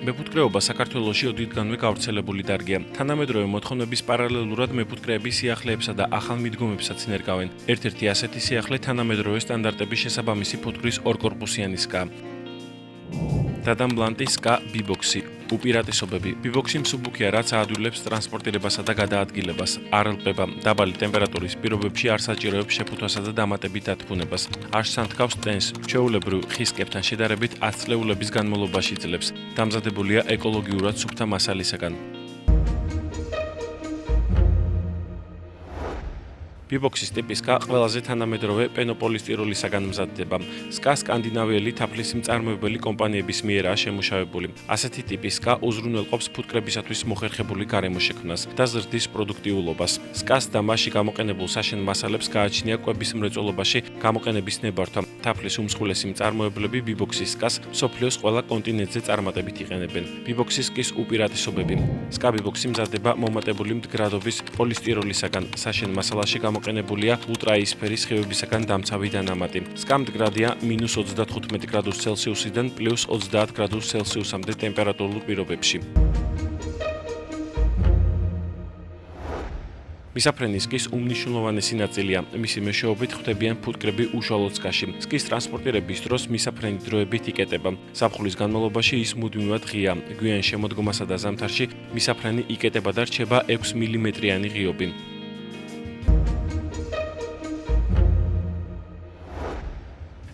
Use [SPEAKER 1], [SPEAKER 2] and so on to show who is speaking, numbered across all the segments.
[SPEAKER 1] მეფუტკრეობა საქართველოში ოდითგანვე გავრცელებული დარგია. თანამედროვე მოთხოვნების პარალელურად მეფუტკრეები სიახლეებსა და ახალ მიდგომებსაც ინერგავენ. ერთ-ერთი ასეთი სიახლე თანამედროვე სტანდარტების შესაბამისი ფუტკრის ორკორპუსიანი სკა. დადამბლანტი სკა ბიბოქსი. უპირატესობები. ბიბოქსი მსუბუქია, რაც აადვილებს ტრანსპორტირებასა და გადაადგილებას. არ ელპება დაბალი ტემპერატურის პირობებში, არ საჭიროებს შეფუთვასა და დამატებით დათბუნებას. არ სანთქავს ტენს, ჩვეულებრივ ხის კეპთან შედარებით 10 წლეულების განმავლობაში ძლებს. დამზადებულია ეკოლოგიურად სუფთა მასალისაგან. ბიბოქსის ტიპი სკა ყველაზე თანამედროვე პენოპოლისტიროლისაგან მზადდება. სკა სკანდინავიელი თაფლის მწარმოებელი კომპანიების მიერაა შემუშავებული. ასეთი ტიპის სკა უზრუნველყოფს ფუტკრებისათვის მოხერხებული გარემო შექმნას და ზრდის პროდუქტიულობას. სკას და მასში გამოყენებულ საშენ მასალებს გააჩნია კვების მრეწველობაში გამოყენების ნებართვა. თაფლის უმსხვილესი მწარმოებლები ბიბოქსის სკას მსოფლიოს ყველა კონტინენტზე წარმატებით იყენებენ. ბიბოქსის სკის უპირატესობები. სკა ბიბოქსი მზადდება მომატებული მდგრადობის პოლისტიროლისაგან. საშენ მასალაში გამოყენებულია ულტრაიისფერი სხივებისაგან დამცავი დანამატი. სკა მდგრადია -35 გრადუს ცელსიუსიდან +30 გრადუს ცელსიუსამდე ტემპერატურულ პირობებში. მისაფრენი სკის უმნიშვნელოვანესი ნაწილია. მისი მეშვეობით ხვდებიან ფუტკრები უშუალოდ სკაში. სკის ტრანსპორტირების დროს მისაფრენი დროებით იკეტება. ზაფხულის განმავლობაში ის მუდმივად ღია. გვიან შემოდგომასა და ზამთარში მისაფრენი იკეტება და რჩება 6 მმ-იანი ღიობი.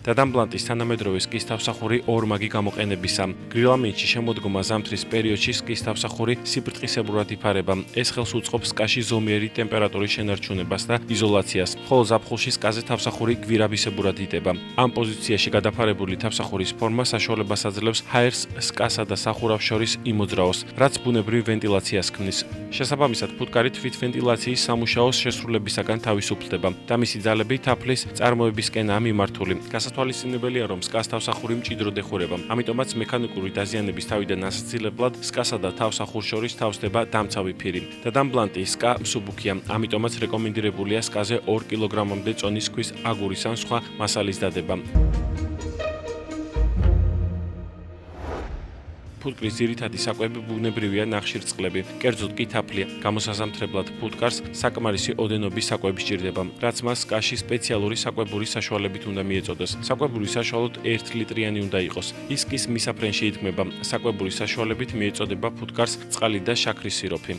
[SPEAKER 1] დადამბლანტის თანამედროვე სკის თავსახური ორმაგი გამოყენებისა. გრილამინში შემოდგომა ზამთრის პერიოდში სკის თავსახური სიბრტყისებრურად იფარება. ეს ხელს უწყობს სკაში ზომიერი ტემპერატურის შენარჩუნებას და იზოლაციას, ხოლო ზაფხულში სკაზე თავსახური გვირაბისებრურად იტება. ამ პოზიციაში გადაფარებული თავსახურის ფორმა საშუალებას აძლევს ჰაერს სკასა და სახურავს შორის იმოძრაოს, რაც ბუნებრივ ვენტილაციას ქმნის. შესაბამისად, ფუტკარი თვითვენტილაციის სამუშაოს შესრულებისაგან თავისუფლდება და მისი ძალები თაფლის წარმოებისკენაა მიმართული. თვალისწინებელია, რომ სკას თავსახური მჭიდროდ ეხურება. ამიტომაც მექანიკური დაზიანების თავიდან ასაცილებლად სკასა და თავსახურს შორის თავსდება დამცავი ფირი. დადამბლანტი სკა მსუბუქია, ამიტომაც რეკომენდირებულია სკაზე 2 კილოგრამამდე წონის ქვის აგურის ან სხვა მასალის დადება. ფუტკრის ძირითადი საკვები ბუნებრივია ნახშირწყლები, კერძოდ კი თაფლია. გამოსაზამთრებლად ფუტკარს საკმარისი ოდენობის საკვები სჭირდება, რაც მას სკაში სპეციალური საკვებური საშუალებით უნდა მიეწოდეს. საკვებური საშუალოდ 1 ლიტრიანი უნდა იყოს. ის სკის მისაფრენში იდგმება. საკვებური საშუალებით მიეწოდება ფუტკარს წყალი და შაქრის სიროფი.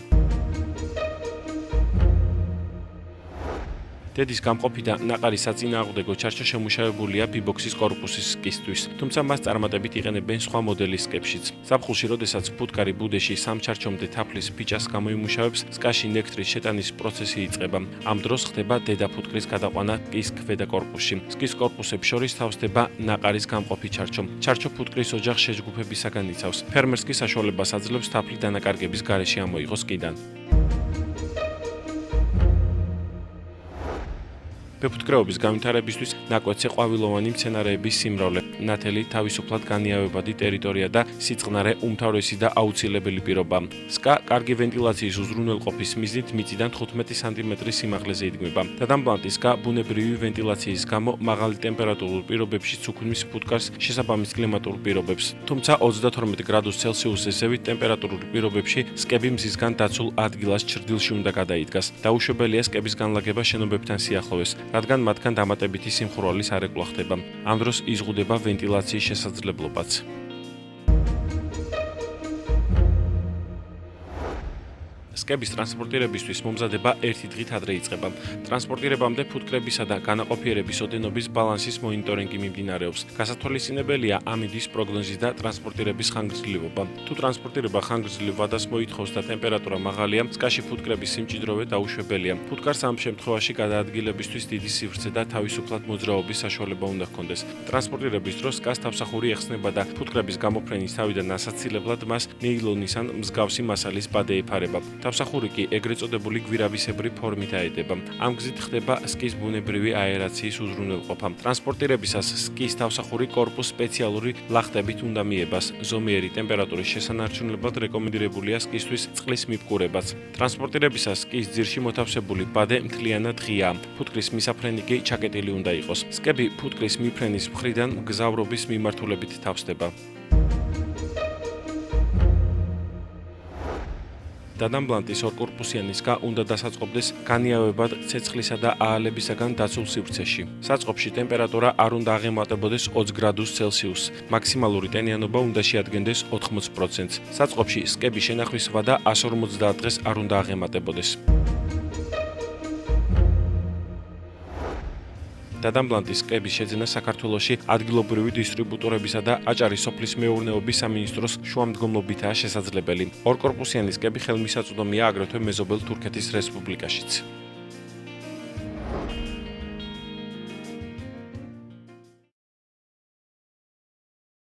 [SPEAKER 1] დედის გამყოფი და ნაყარი საწინააღმდეგო ჩარჩო შემუშავებულია ბიბოქსის კორპუსის სკისთვის, თუმცა მას წარმატებით იყენებენ სხვა მოდელის სკებშიც. ზაფხულში, როდესაც ფუტკარი ბუდეში სამჩარჩომდე თაფლის ფიჭას გამოიმუშავებს, სკაში ნექტრის შეტანის პროცესი იწყება. ამ დროს ხდება დედა ფუტკრის გადაყვანა სკის ქვედა კორპუსში. სკის კორპუსებს შორის თავსდება ნაყარის გამყოფი ჩარჩო. ჩარჩო ფუტკრის ოჯახ შეჯგუფებისაგან იცავს. ფერმერს კი საშუალებას აძლევს თაფლი დანაკარგების გარეშე ამოიღოს სკიდან. მეფუტკრეობის განვითარებისთვის ნაკვეთზე ყვავილოვანი მცენარეების სიმრავლე, ნათელი, თავისუფლად განიავებადი ტერიტორია და სიწყნარე უმთავრესი და აუცილებელი პირობა. სკა კარგი ვენტილაციის უზრუნველყოფის მიზნით მიწიდან 15 სანტიმეტრის სიმაღლეზე იდგმება. დადამბლანტი სკა ბუნებრივი ვენტილაციის გამო მაღალი ტემპერატურულ პირობებში უქმნის ფუტკარს შესაბამის კლიმატურ პირობებს. თუმცა 32 გრადუს ცელსიუსზე ზევით ტემპერატურულ პირობებში სკები მზისგან დაცულ ადგილას ჩრდილში უნდა გადაიდგას. დაუშვებელია სკების განლაგება შენობებთან სიახლოვეს, რადგან მათგან დამატებითი სიმხურვალის არეკვლა ხდება. ამ დროს იზღუდება ვენტილაციის შესაძლებლობაც. სკების ტრანსპორტირებისთვის მომზადება 1 დღით ადრე იწყება. ტრანსპორტირებამდე ფუტკრებისა და განაყოფიერების ოდენობის ბალანსის მონიტორინგი მიმდინარეობს. გასათვალისწინებელია ამინდის პროგნოზი და ტრანსპორტირების ხანგრძლივობა. თუ ტრანსპორტირება ხანგრძლივ ვადას მოითხოვს და ტემპერატურა მაღალია, სკაში ფუტკრების სიმჭიდროვე დაუშვებელია. ფუტკარს ამ შემთხვევაში გადაადგილებისთვის დიდი სივრცე და თავისუფლად მოძრაობის საშუალება უნდა ჰქონდეს. ტრანსპორტირების დროს სკას თავსახური ეხსნება და ფუტკრების გამოფრენის თავიდან ასაცილებლად მას ნეილონის ან მსგავსი მასალის ბადე ეფარება. თავსახური კი ეგრეთ წოდებული გვირაბისებრი ფორმით აეტება. ამ გზით ხდება სკის ბუნებრივი აერაციის უზრუნველყოფა. ტრანსპორტირებისას სკის თავსახური კორპუსს სპეციალური ლახტებით უნდა მიებას. ზომიერი ტემპერატურის შესანარჩუნებლად რეკომენდირებულია სკისთვის წყლის მიბგურებაც. ტრანსპორტირებისას სკის ძირში მოთავსებული ბადე მთლიანად ღიაა. ფუტკრის მისაფრენი კი ჩაკეტილი უნდა იყოს. სკები ფუტკრის მიფრენის მხრიდან მგზავრობის მიმართულებით თავსდება. დადამბლანტის ორკორპუსიანის გა უნდა დასაწყობდეს განიავებად ცეცხლისა და აალებისაგან დაცულ სივრცეში. საწყობში ტემპერატურა არ უნდა აღემატებოდეს 20 გრადუს ცელსიუსს, მაქსიმალური ტენიანობა უნდა შეადგენდეს 80%. საწყობში სკების შენახვის ვადა 150 დღეს არ უნდა აღემატებოდეს. დადამბლანტის სკების შეძენა საქართველოში ადგილობრივი დისტრიბუტორებისა და აჭარის სოფლის მეურნეობის სამინისტროს შუამდგომლობითაა შესაძლებელი. ორკორპუსიანი სკები ხელმისაწვდომია აგრეთვე მეზობელ თურქეთის რესპუბლიკაშიც.